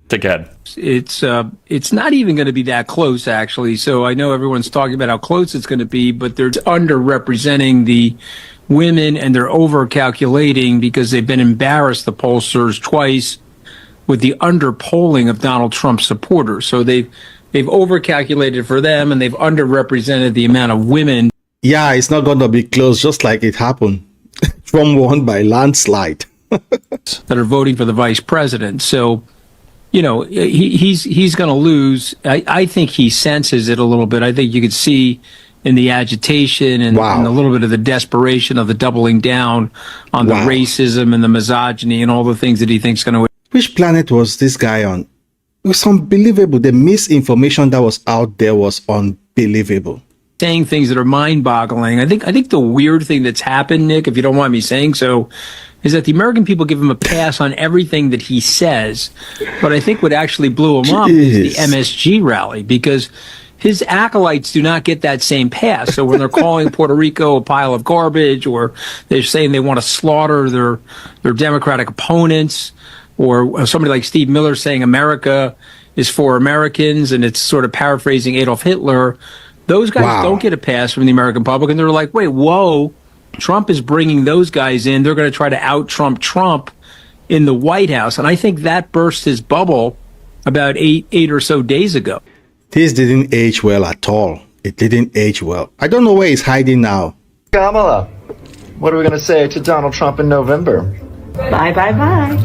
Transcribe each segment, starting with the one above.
Dickhead. It's not even going to be that close, actually. So I know everyone's talking about how close it's going to be, but they're underrepresenting the women and they're over-calculating because they've been embarrassed, the pollsters, twice with the underpolling of Donald Trump supporters. So they've over-calculated for them and they've underrepresented the amount of women. Yeah, it's not going to be close, just like it happened. Trump won by landslide. that are voting for the vice president. So, you know, he's going to lose. I think he senses it a little bit. I think you could see in the agitation and a little bit of the desperation of the doubling down on the racism and the misogyny and all the things that he thinks going to. Which planet was this guy on? It was unbelievable. The misinformation that was out there was unbelievable. Saying things that are mind-boggling. I think the weird thing that's happened, Nick, if you don't mind me saying so, is that the American people give him a pass on everything that he says. But I think what actually blew him up is the MSG rally, because his acolytes do not get that same pass. So when they're calling Puerto Rico a pile of garbage, or they're saying they want to slaughter their Democratic opponents, or somebody like Steve Miller saying America is for Americans, and it's sort of paraphrasing Adolf Hitler, those guys don't get a pass from the American public. And they're like, wait, whoa, Trump is bringing those guys in. They're going to try to out-Trump Trump in the White House. And I think that burst his bubble about eight or so days ago. This didn't age well at all. It didn't age well. I don't know where he's hiding now. Kamala, what are we going to say to Donald Trump in November? Bye, bye, bye.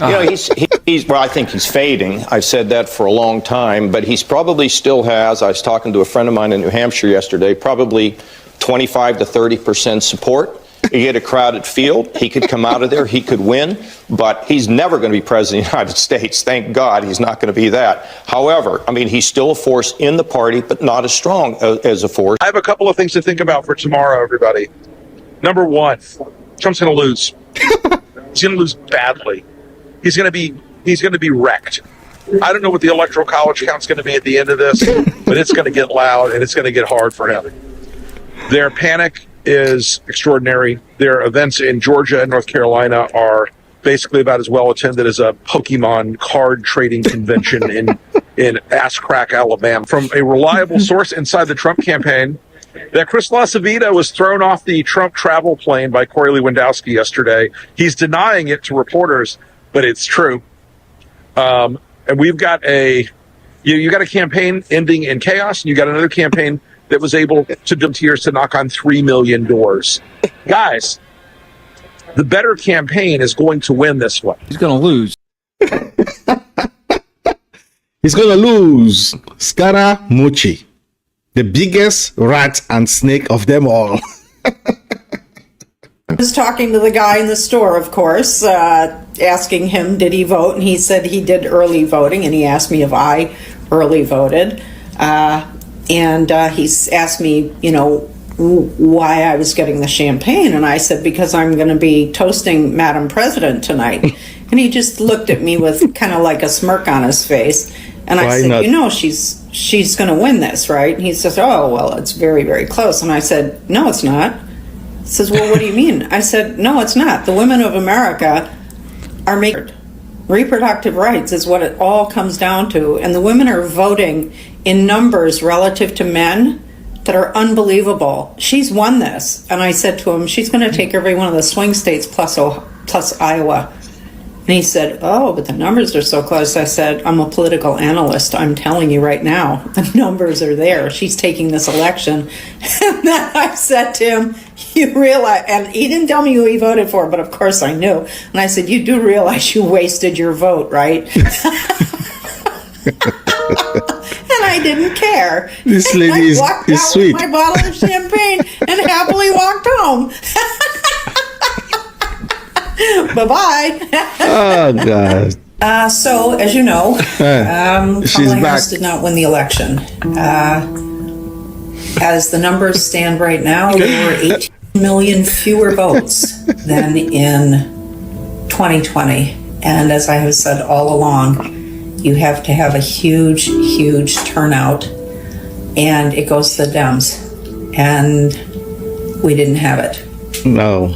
You know, he's well, I think he's fading. I've said that for a long time, but he's probably still has, I was talking to a friend of mine in New Hampshire yesterday, probably 25 to 30% support. You get a crowded field, he could come out of there, he could win, but he's never going to be president of the United States. Thank God he's not going to be that. However, I mean, he's still a force in the party, but not as strong as a force. I have a couple of things to think about for tomorrow, everybody. Number one, Trump's going to lose. He's going to lose badly. He's going to be wrecked. I don't know what the electoral college count's going to be at the end of this, but it's going to get loud and it's going to get hard for him. Their panic is extraordinary. Their events in Georgia and North Carolina are basically about as well attended as a Pokemon card trading convention in Ass Crack, Alabama. From a reliable source inside the Trump campaign, that Chris LaCivita was thrown off the Trump travel plane by Corey Lewandowski yesterday. He's denying it to reporters, but it's true. And we've got you got a campaign ending in chaos, and you got another campaign that was able to do tears to knock on 3 million doors. Guys, the better campaign is going to win this one. He's going to lose. He's going to lose. Scaramucci, the biggest rat and snake of them all. I was talking to the guy in the store, of course, asking him, did he vote? And he said he did early voting, and he asked me if I early voted. And he asked me, you know, why I was getting the champagne. And I said, because I'm going to be toasting Madam President tonight. And he just looked at me with kind of like a smirk on his face. And I said, you know, she's going to win this, right? And he says, oh, well, it's very, very close. And I said, no, it's not. He says, well, what do you mean? I said, no, it's not. The women of America are making reproductive rights is what it all comes down to. And the women are voting in numbers relative to men that are unbelievable. She's won this. And I said to him, she's going to take every one of the swing states plus Iowa. And he said, oh, but the numbers are so close. I said, I'm a political analyst. I'm telling you right now, the numbers are there. She's taking this election. And then I said to him, you realize, and he didn't tell me who he voted for, but of course I knew. And I said, you do realize you wasted your vote, right? And I didn't care. This lady is sweet. With my bottle of champagne and happily walked home. Bye-bye. Oh, God. So, as you know, Kamala Harris did not win the election. As the numbers stand right now, there were 18 million fewer votes than in 2020. And as I have said all along, you have to have a huge, huge turnout, and it goes to the Dems. And we didn't have it. No.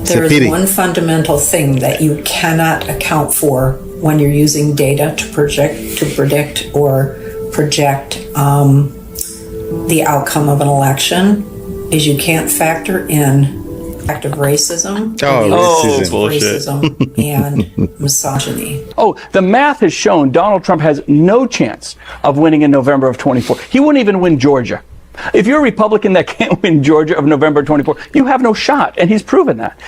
There pity. is one fundamental thing that you cannot account for when you're using data to predict or project the outcome of an election is you can't factor in active racism, racism and misogyny. Oh, the math has shown Donald Trump has no chance of winning in November of 24. He wouldn't even win Georgia. If you're a Republican that can't win Georgia of November 24, you have no shot, and he's proven that.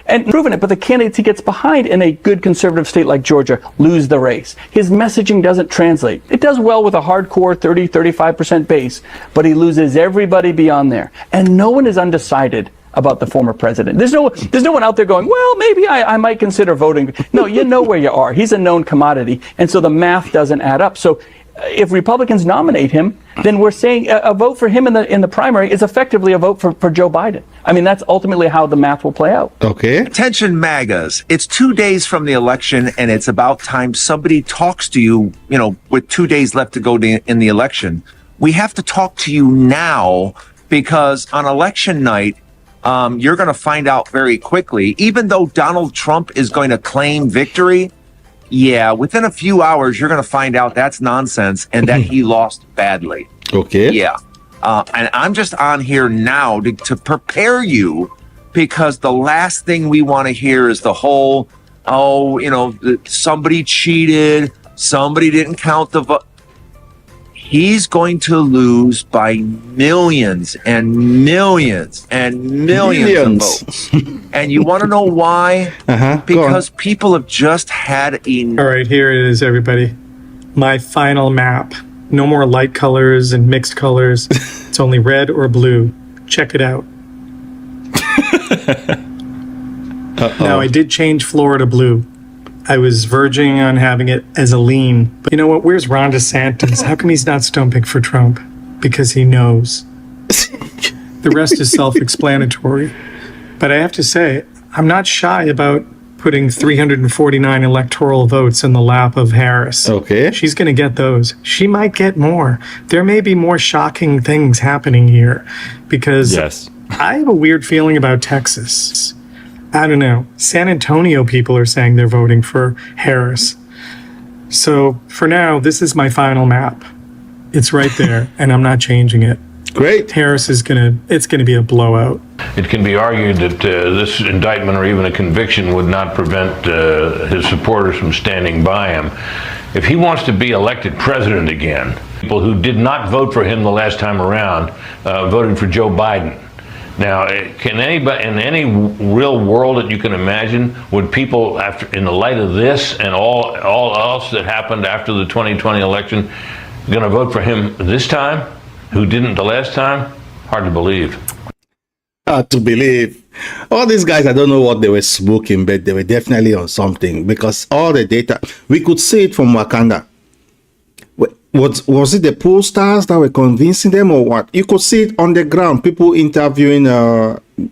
And proven it, but the candidates he gets behind in a good conservative state like Georgia lose the race. His messaging doesn't translate. It does well with a hardcore 35% base, but he loses everybody beyond there. And no one is undecided about the former president. There's no one out there going, well, maybe I might consider voting. No, you know where you are. He's a known commodity, and so the math doesn't add up. So if Republicans nominate him, then we're saying a vote for him in the primary is effectively a vote for Joe Biden. I mean, that's ultimately how the math will play out. Okay. Attention MAGAs. It's 2 days from the election, and it's about time somebody talks to you, with 2 days left to go in the election. We have to talk to you now, because on election night, you're going to find out very quickly, even though Donald Trump is going to claim victory. Yeah, within a few hours, you're going to find out that's nonsense and that he lost badly. Okay. Yeah. And I'm just on here now to prepare you, because the last thing we want to hear is the whole, somebody cheated, somebody didn't count the vote. He's going to lose by millions and millions and millions of votes. And you want to know why? Because people have just had enough. All right, here it is, everybody. My final map. No more light colors and mixed colors. It's only red or blue. Check it out. Now, I did change Florida blue. I was verging on having it as a lean. But you know what? Where's Ron DeSantis? How come he's not stumping for Trump? Because he knows. The rest is self-explanatory. But I have to say, I'm not shy about putting 349 electoral votes in the lap of Harris. Okay. She's going to get those. She might get more. There may be more shocking things happening here, because I have a weird feeling about Texas. I don't know. San Antonio people are saying they're voting for Harris. So for now, this is my final map. It's right there, and I'm not changing it. Great. Harris it's going to be a blowout. It can be argued that this indictment or even a conviction would not prevent his supporters from standing by him. If he wants to be elected president again, people who did not vote for him the last time around voted for Joe Biden. Now, can anybody in any real world that you can imagine, would people, in the light of this and all else that happened after the 2020 election, going to vote for him this time, who didn't the last time? Hard to believe. Hard to believe. All these guys, I don't know what they were smoking, but they were definitely on something, because all the data, we could see it from Wakanda. Was it the pollsters that were convincing them, or what? You could see it on the ground, people interviewing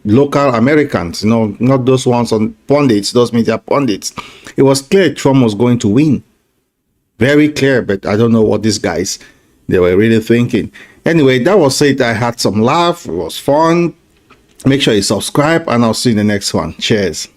local Americans, not those ones on pundits, those media pundits. It was clear Trump was going to win. Very clear, but I don't know what these guys, they were really thinking. Anyway, that was it. I had some laugh. It was fun. Make sure you subscribe, and I'll see you in the next one. Cheers.